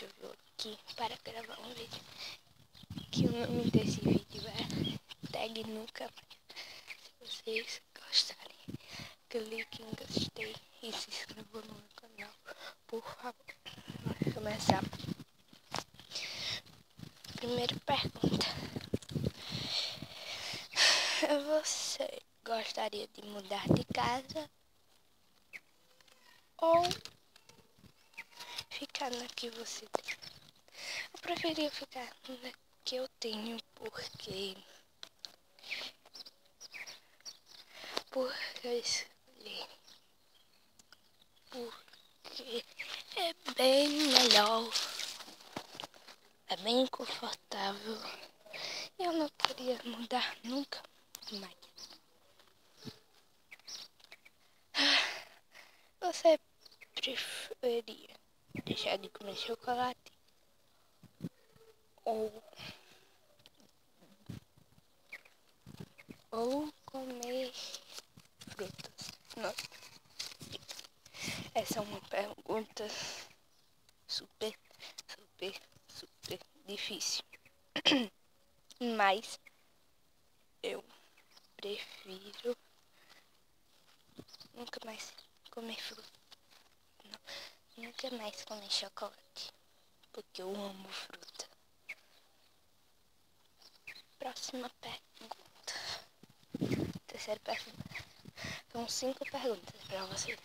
hoje eu vim aqui para gravar um vídeo. Que o nome desse vídeo é Tag Nunca Mais. Se vocês gostarem, clique em gostei e se inscreva no meu canal, por favor. Vamos começar. Primeira pergunta: você gostaria de mudar de casa ou ficar na que você tem? Eu preferia ficar na que eu tenho porque eu escolhi, porque é bem melhor, é bem confortável e eu não queria mudar nunca mais. Você preferia deixar de comer chocolate ou comer frutas? Não. Essa é uma pergunta super difícil. Mas eu prefiro nunca mais comer fruta. Não, nunca mais comer chocolate, porque eu amo fruta. Próxima pergunta. Terceira pergunta. São 5 perguntas para vocês.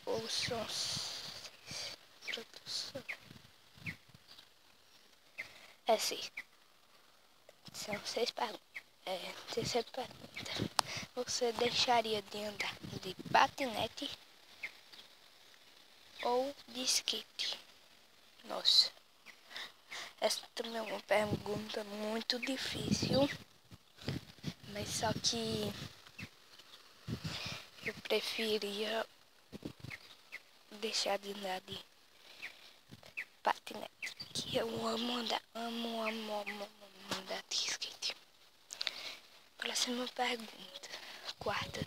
Ou são 6? Produção. É 6. São 6 perguntas. Terceira pergunta. Você deixaria de andar de patinete ou de skate? Nossa, essa também é uma pergunta muito difícil. Mas só que eu preferia deixar de andar de patinete, que eu amo andar, amo andar de skate. Próxima pergunta, quarta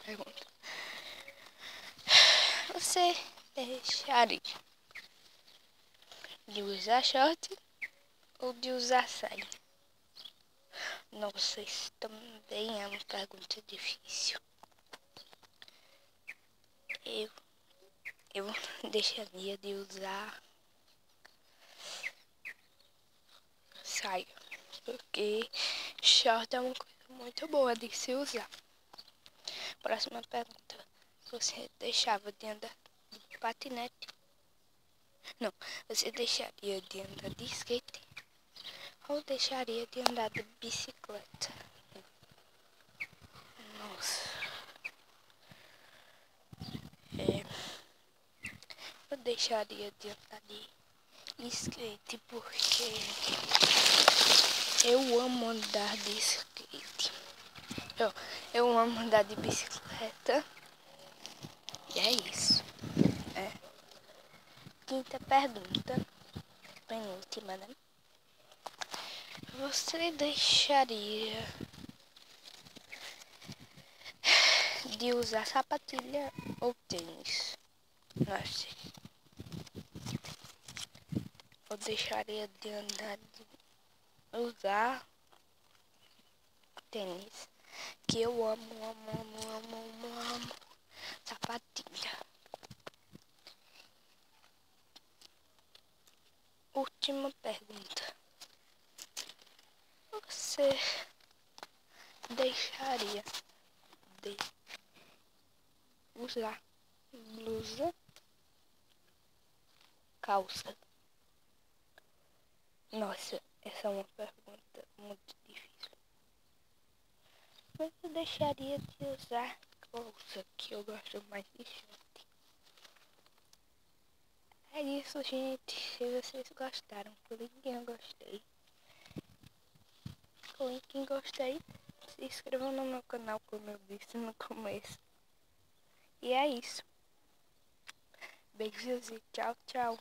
pergunta. Você deixaria de usar short ou de usar saia? Nossa, isso também é uma pergunta difícil. Eu deixaria de usar saia, porque short é uma coisa muito boa de se usar. Próxima pergunta. Você deixava de andar de patinete? Não, você deixaria de andar de skate ou deixaria de andar de bicicleta? Nossa. Eu deixaria de andar de skate porque eu amo andar de skate. Eu amo andar de bicicleta. E é isso. Quinta pergunta. Penúltima, né? Você deixaria de usar sapatilha ou tênis? Nossa. Eu deixaria de andar de usar tênis, que eu amo sapatilha. Última pergunta. Você deixaria de usar blusa, calça? Nossa, essa é uma pergunta muito difícil. Mas eu deixaria de usar calça, que eu gosto mais de short. É isso, gente. Se vocês gostaram, clique em gostei. Clique em gostei. Se inscrevam no meu canal, como eu disse no começo. E é isso. Beijos e tchau, tchau.